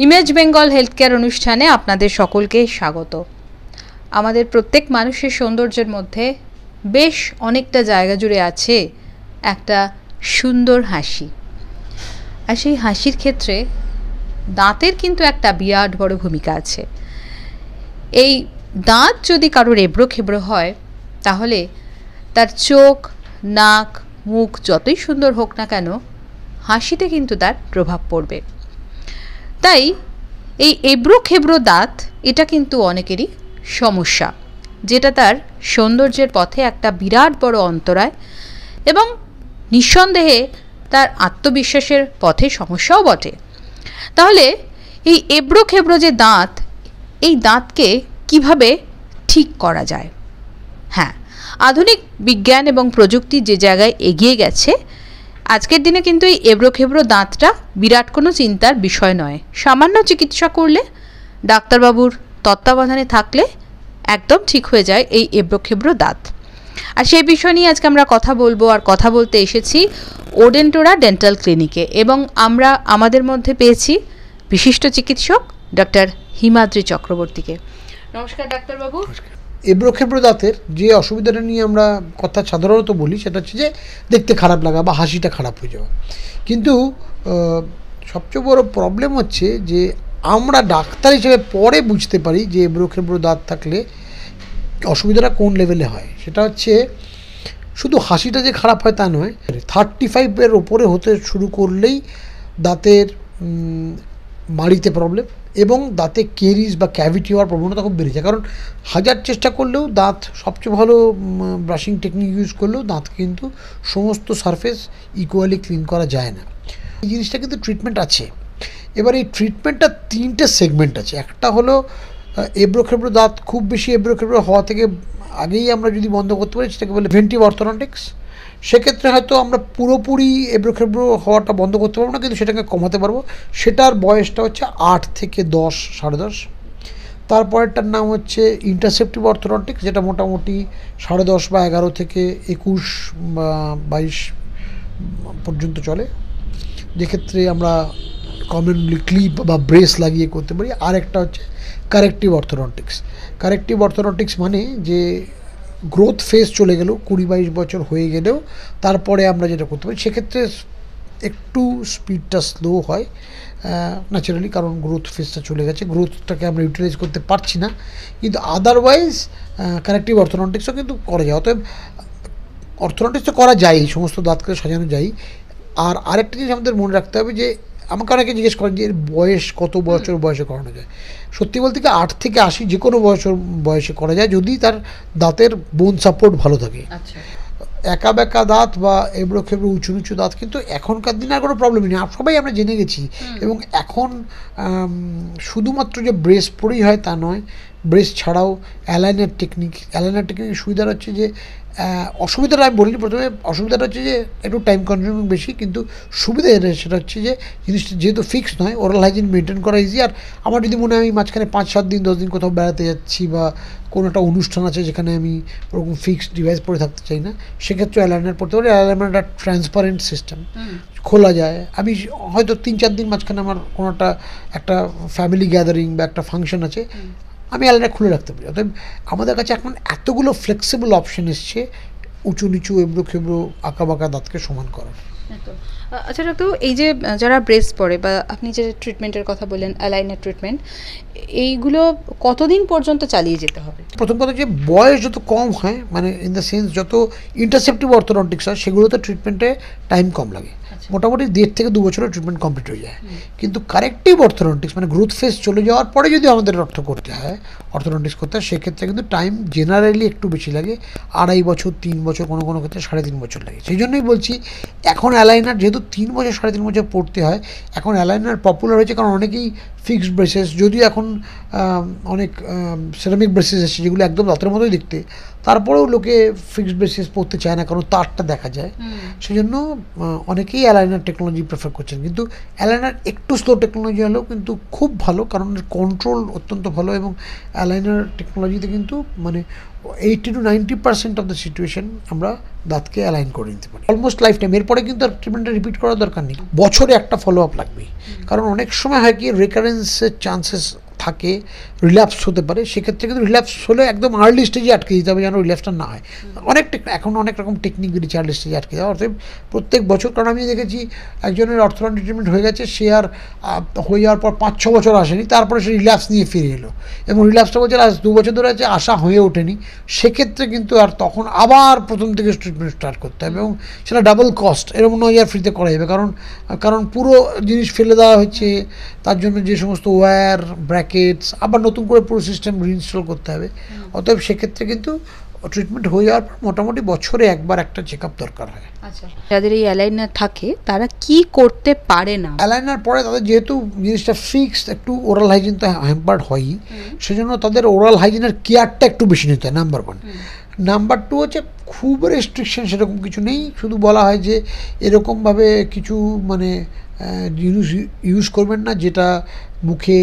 Image Bengal health care অনুষ্ঠানে আপনাদের সকলকে স্বাগত। আমাদের প্রত্যেক মানুষের সৌন্দর্যের মধ্যে বেশ অনেকটা জায়গা জুড়ে আছে একটা সুন্দর হাসি। আর সেই হাসির ক্ষেত্রে দাঁতের কিন্তু একটা বিরাট বড় ভূমিকা আছে। এই দাঁত যদি কারোর এবড়ো খেবড়ো হয় তাহলে তার চোখ, নাক, মুখ যতই সুন্দর হোক না কেন, হাসিতে কিন্তু তার প্রভাব পড়বে। তাই এই এবড়ো খেবড়ো দাঁত এটা কিন্তু অনেকেরই সমস্যা, যেটা তার সৌন্দর্যের পথে একটা বিরাট বড় অন্তরায় এবং নিঃসন্দেহে তার আত্মবিশ্বাসের পথে সমস্যাও বটে। তাহলে এই এবড়ো খেবড়ো যে দাঁত, এই দাঁতকে কিভাবে ঠিক করা যায়? হ্যাঁ, আধুনিক বিজ্ঞান এবং প্রযুক্তি যে জায়গায় এগিয়ে গেছে, আজকের দিনে কিন্তু এই এবড়ো খেবড়ো দাঁতটা বিরাট কোনো চিন্তার বিষয় নয়। সামান্য চিকিৎসা করলে, ডাক্তারবাবুর তত্ত্বাবধানে থাকলে একদম ঠিক হয়ে যায় এই এবড়ো খেবড়ো দাঁত। আর সেই বিষয় নিয়ে আজকে আমরা কথা বলবো। আর কথা বলতে এসেছি ওডেন্টোরা ডেন্টাল ক্লিনিকে, এবং আমরা আমাদের মধ্যে পেয়েছি বিশিষ্ট চিকিৎসক ডক্টর হিমাদ্রি চক্রবর্তীকে। নমস্কার ডাক্তারবাবু। এবড়ো খেবড়ো দাঁতের যে অসুবিধাটা নিয়ে আমরা কথা সাধারণত বলি সেটা হচ্ছে যে দেখতে খারাপ লাগা বা হাসিটা খারাপ হয়ে যাওয়া। কিন্তু সবচেয়ে বড় প্রবলেম হচ্ছে যে আমরা ডাক্তার হিসেবে পরে বুঝতে পারি যে এবড়ো খেবড়ো দাঁত থাকলে অসুবিধাটা কোন লেভেলে হয়। সেটা হচ্ছে শুধু হাসিটা যে খারাপ হয় তা নয়, 35-এর ওপরে হতে শুরু করলেই দাঁতের মাড়িতে প্রবলেম এবং দাঁতে কেরিজ বা ক্যাভিটি হওয়ার প্রবণতা খুব বেড়ে যায়। কারণ হাজার চেষ্টা করলেও দাঁত, সবচেয়ে ভালো ব্রাশিং টেকনিক ইউজ করলেও দাঁত কিন্তু সমস্ত সারফেস ইকুয়ালি ক্লিন করা যায় না। এই জিনিসটা কিন্তু ট্রিটমেন্ট আছে। এবার এই ট্রিটমেন্টটা 3টে সেগমেন্ট আছে। একটা হলো এবড়ো খেবড়ো দাঁত খুব বেশি এবড়ো খেবড়ো হওয়া থেকে আগেই আমরা যদি বন্ধ করতে পারি, সেটাকে বলে প্রিভেন্টিভ অর্থোডন্টিক্স। সেক্ষেত্রে হয়তো আমরা পুরোপুরি এবড়ো খেবড়ো হওয়াটা বন্ধ করতে পারবো না, কিন্তু সেটাকে কমাতে পারবো। সেটার বয়সটা হচ্ছে 8 থেকে 10, 10.5। তারপরেরটার নাম হচ্ছে ইন্টারসেপটিভ অর্থোডন্টিক্স, যেটা মোটামুটি 10.5 বা 11 থেকে 21 বা 22 পর্যন্ত চলে, যেক্ষেত্রে আমরা কমনলি ক্লিপ বা ব্রেস লাগিয়ে করতে পারি। আর একটা হচ্ছে কারেক্টিভ অর্থোডন্টিক্স। কারেক্টিভ অর্থোডন্টিক্স মানে যে গ্রোথ ফেজ চলে গেলেও, 20-22 বছর হয়ে গেলেও তারপরে আমরা যেটা করতে পারি, সেক্ষেত্রে একটু স্পিডটা স্লো হয় ন্যাচারালি, কারণ গ্রোথ ফেজটা চলে গেছে, গ্রোথটাকে আমরা ইউটিলাইজ করতে পারছি না। কিন্তু আদারওয়াইজ কারেক্টিভ অর্থোডন্টিক্সও কিন্তু করা যায়। অতএব অর্থোডন্টিক্স তো করা যায়, সমস্ত দাঁতকে সাজানো যায়। আর আরেকটা জিনিস আমাদের মনে রাখতে হবে যে আমাকে অনেকে জিজ্ঞেস করেন যে এর বয়স কত বছর বয়সে করানো যায়। সত্যি বলতে কি 8 থেকে 80 যে কোনো বয়সে করা যায়, যদি তার দাঁতের বোন সাপোর্ট ভালো থাকে। একা বেঁকা দাঁত বা এবড়ো খেবড়ো উঁচু নিচু দাঁত কিন্তু এখনকার দিনে আর কোনো প্রবলেমই নেই, সবাই আমরা জেনে গেছি। এবং এখন শুধুমাত্র যে ব্রেস পরেই হয় তা নয়, ব্রেস ছাড়াও অ্যালাইনার টেকনিকের সুবিধা হচ্ছে যে, অসুবিধাটা আমি বলিনি প্রথমে, অসুবিধাটা হচ্ছে যে একটু টাইম কনজিউমিং বেশি, কিন্তু সুবিধা সেটা হচ্ছে যে জিনিসটা যেহেতু ফিক্স নয়, ওরাল হাইজিন মেনটেন করা ইজি। আর আমার যদি মনে হয় আমি মাঝখানে 5-7 দিন 10 দিন কোথাও বেড়াতে যাচ্ছি বা কোনো একটা অনুষ্ঠান আছে যেখানে আমি ওরকম ফিক্সড ডিভাইস পরে থাকতে চাই না, সেক্ষেত্রে অ্যালাইনার পড়তে পারি। অ্যালাইনার একটা ট্রান্সপারেন্ট সিস্টেম, খোলা যায়। আমি হয়তো 3-4 দিন মাঝখানে আমার কোনো একটা ফ্যামিলি গ্যাদারিং বা একটা ফাংশন আছে, আমি অ্যালাইনার খুলে রাখতে পারি। অতএব আমাদের কাছে এখন এতগুলো ফ্লেক্সিবল অপশন এসছে উঁচু নিচু এবড়ো খেবড়ো আঁকা বাঁকা দাঁতকে সমান করার। আচ্ছা ডাক্তার, এই যে যারা ব্রেস পরে বা আপনি যে ট্রিটমেন্টের কথা বললেন, অ্যালাইনার ট্রিটমেন্ট, এইগুলো কতদিন পর্যন্ত চালিয়ে যেতে হবে? প্রথম কথা যে বয়স যত কম হয়, মানে ইন দ্য সেন্স যত ইন্টারসেপটিভ অর্থোডন্টিক্স হয়, সেগুলোতে ট্রিটমেন্টে টাইম কম লাগে। মোটামুটি 1.5 থেকে 2 বছরের ট্রিটমেন্ট কমপ্লিট হয়ে যায়। কিন্তু কারেক্টিভ অর্থোডন্টিক্স মানে গ্রোথ ফেজ চলে যাওয়ার পরে যদি আমাদের অর্থোডন্টিক্স করতে হয়, সেক্ষেত্রে কিন্তু টাইম জেনারেলি একটু বেশি লাগে। 2.5 বছর, 3 বছর, কোনো কোনো ক্ষেত্রে 3.5 বছর লাগে। সেই জন্যই বলছি এখন অ্যালাইনার যেহেতু 3 বছর 3.5 বছর পড়তে হয়, এখন অ্যালাইনার পপুলার হয়েছে, কারণ অনেকেই ফিক্সড ব্রেসেস, যদিও এখন অনেক সেরামিক ব্রেসেস এসেছে যেগুলো একদম দাঁতের মতোই দেখতে, তারপরেও লোকে ফিক্সড ব্রেসেস পড়তে চায় না, কারণ তারটা দেখা যায়। সেই জন্য অনেকেই অ্যালাইনার টেকনোলজি প্রেফার করছেন। কিন্তু অ্যালাইনার একটু স্লো টেকনোলজি হলেও কিন্তু খুব ভালো, কারণ কন্ট্রোল অত্যন্ত ভালো। এবং অ্যালাইনার টেকনোলজিতে কিন্তু মানে 80-90% অফ দ্য সিচুয়েশন আমরা দাঁতকে অ্যালাইন করে নিতে পারি অলমোস্ট লাইফ টাইম। এরপরে কিন্তু আর ট্রিটমেন্টটা রিপিট করার দরকার নেই, বছরে একটা ফলো আপ লাগবেই। কারণ অনেক সময় হয় কি রেকারেন্সের চান্সেস থাকে, রিল্যাপস হতে পারে, সেক্ষেত্রে কিন্তু রিল্যাপস হলে একদম আর্লি স্টেজে আটকে দিতে হবে যেন রিল্যাপসটা না হয়। এখন অনেক রকম টেকনিক বেরিয়েছে আর্লি স্টেজে আটকে দেওয়া, অর্থাৎ প্রত্যেক বছর। কারণ আমি দেখেছি একজনের অর্থোডন্টিক ট্রিটমেন্ট হয়ে গেছে, সে আর হয়ে যাওয়ার পর 5-6 বছর আসেনি, তারপরে সে রিল্যাপস নিয়ে ফিরে এলো এবং রিল্যাপসটা বলছে আজ 2 বছর ধরে আছে, আশা হয়ে ওঠেনি। সেক্ষেত্রে কিন্তু আর তখন আবার প্রথম থেকে ট্রিটমেন্ট স্টার্ট করতে হবে এবং সেটা ডাবল কস্ট, এরকম নয় আর ফ্রিতে করা যাবে। কারণ পুরো জিনিস ফেলে দেওয়া হচ্ছে, তার জন্য যে সমস্ত ওয়্যার, ব্র্যাকেটস, আবার নতুন করে পুরো সিস্টেম রিইনস্টল করতে হবে। অতএব সেক্ষেত্রে কিন্তু ট্রিটমেন্ট হয়ে যাওয়ার পর মোটামুটি বছরে একবার একটা চেক আপ দরকার হয়। আচ্ছা, যাদের এই অ্যালাইনার থাকে তারা কি করতে পারে না? অ্যালাইনার পরে তাদের যেহেতু জিনিসটা ফিক্সড, একটু ওরাল হাইজিন তো হ্যাম্পার্ড হয়ই, সেজন্য তাদের ওরাল হাইজিনের কেয়ারটা একটু বেশি নিতে হয়, নাম্বার 1। নাম্বার 2 হচ্ছে খুব রেস্ট্রিকশন সেরকম কিছু নেই, শুধু বলা হয় যে এরকমভাবে কিছু মানে জিনিস ইউজ করবেন না যেটা মুখে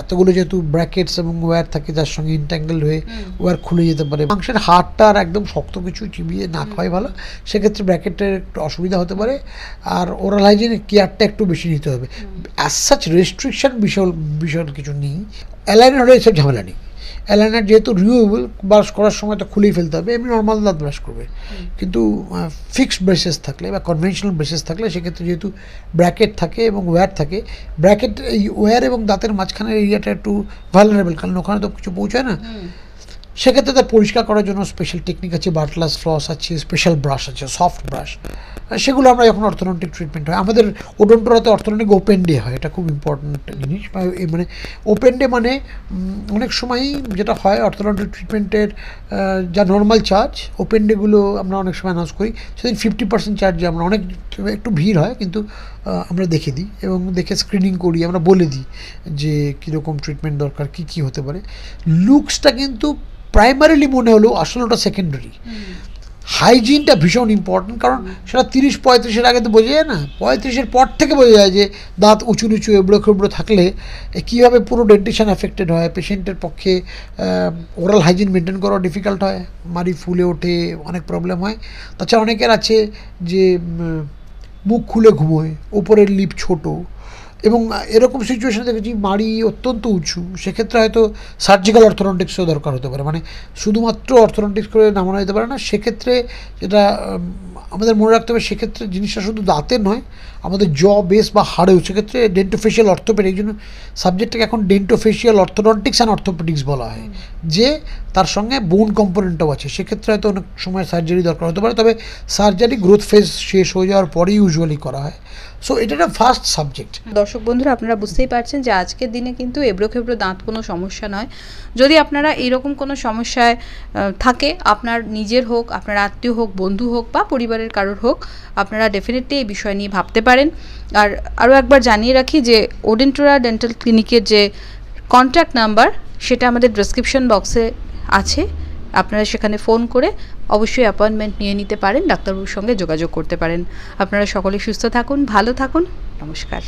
এতগুলো যেহেতু ব্র্যাকেটস এবং ওয়্যার থাকে যার সঙ্গে ইন্ট্যাঙ্গেল হয়ে ওয়্যার খুলে যেতে পারে। মাংসের হাড়টা আর একদম শক্ত কিছু চিবিয়ে না খাওয়াই ভালো, সেক্ষেত্রে ব্র্যাকেটের একটু অসুবিধা হতে পারে। আর ওরাল হাইজিনের কেয়ারটা একটু বেশি নিতে হবে। অ্যাজ সাচ রেস্ট্রিকশন বিষয় কিছু নেই। অ্যালাইনার হলে এসব ঝামেলা নেই। অ্যালাইনার যেহেতু রিমুভেবল, ব্রাশ করার সময় তো খুলেই ফেলতে হবে, এমনি নর্মাল দাঁত ব্রাশ করবে। কিন্তু ফিক্সড ব্রেসেস থাকলে বা কনভেনশনাল ব্রেসেস থাকলে সেক্ষেত্রে যেহেতু ব্র্যাকেট থাকে এবং ওয়্যার থাকে, ব্র্যাকেট এই ওয়্যার এবং দাঁতের মাঝখানের এরিয়াটা একটু ভালনারেবল, কারণ ওখানে তো কিছু পৌঁছায় না। সেক্ষেত্রে তার পরিষ্কার করার জন্য স্পেশাল টেকনিক আছে, বাটলাস ফ্লস আছে, স্পেশাল ব্রাশ আছে, সফট ব্রাশ, সেগুলো আমরা যখন অর্থোডন্টিক ট্রিটমেন্ট হয়, আমাদের ওডোন্টোরাতে অর্থোডন্টিক ওপেন ডে হয়, এটা খুব ইম্পর্ট্যান্ট জিনিস। মানে ওপেন ডে মানে অনেক সময়ই যেটা হয় অর্থোডন্টিক ট্রিটমেন্টের যা নর্মাল চার্জ, ওপেন ডেগুলো আমরা অনেক সময় অ্যানাউন্স করি, সেদিন 50% চার্জে আমরা একটু ভিড় হয় কিন্তু আমরা দেখে দিই এবং দেখে স্ক্রিনিং করি, আমরা বলে দিই যে কীরকম ট্রিটমেন্ট দরকার, কী হতে পারে। লুকসটা কিন্তু প্রাইমারিলি মনে হলেও আসলে ওটা সেকেন্ডারি। হাইজিনটা ভীষণ ইম্পর্টেন্ট, কারণ সেটা 30-35-এর আগে তো বোঝা যায় না, 35-এর পর থেকে বোঝা যায় যে দাঁত উঁচু নিচু এবড়ো খেবড়ো থাকলে কীভাবে পুরো ডেন্টিশন অ্যাফেক্টেড হয়। পেশেন্টের পক্ষে ওরাল হাইজিন মেনটেন করা ডিফিকাল্ট হয়, মাড়ি ফুলে ওঠে, অনেক প্রবলেম হয়। তাছাড়া অনেকের আছে যে মুখ খুলে ঘুমোয়, ওপরের লিপ ছোট, এবং এরকম সিচুয়েশনে দেখেছি মাড়ি অত্যন্ত উঁচু, সেক্ষেত্রে হয়তো সার্জিক্যাল অর্থোডন্টিক্সও দরকার হতে পারে, মানে শুধুমাত্র অর্থোডন্টিক্স করে নামানো যেতে পারে না। সেক্ষেত্রে যেটা আমাদের মনে রাখতে হবে, সেক্ষেত্রে জিনিসটা শুধু দাঁতে নয়, আমাদের জ, বেস বা হাড়েও, সেক্ষেত্রে ডেন্টোফেশিয়াল অর্থোপেডিক, এই জন্য সাবজেক্টটাকে এখন ডেন্টোফেশিয়াল অর্থোডন্টিক্স অ্যান্ড অর্থোপেডিক্স বলা হয়, যে তার সঙ্গে বোন কম্পোনেন্টও আছে। সেক্ষেত্রে হয়তো অনেক সময় সার্জারি দরকার হতে পারে, তবে সার্জারি গ্রোথ ফেজ শেষ হয়ে যাওয়ার পরেই ইউজুয়ালি করা হয়। সো এটা একটা ফার্স্ট সাবজেক্ট। দর্শক বন্ধুরা, আপনারা বুঝতেই পারছেন যে আজকের দিনে কিন্তু এবড়ো খেবড়ো দাঁত কোনো সমস্যা নয়। যদি আপনারা এরকম কোনো সমস্যায় থাকে, আপনার নিজের হোক, আপনার আত্মীয় হোক, বন্ধু হোক বা পরিবারের কারোর হোক, আপনারা ডেফিনেটলি এই বিষয় নিয়ে ভাবতে পারেন। আর আরও একবার জানিয়ে রাখি যে ওডেন্টোরা ডেন্টাল ক্লিনিকের যে কন্ট্যাক্ট নাম্বার, সেটা আমাদের ডেসক্রিপশন বক্সে আছে। আপনারা সেখানে ফোন করে অবশ্যই অ্যাপয়েন্টমেন্ট নিয়ে নিতে পারেন, ডাক্তারবাবুর সঙ্গে যোগাযোগ করতে পারেন। আপনারা সকলে সুস্থ থাকুন, ভালো থাকুন, নমস্কার।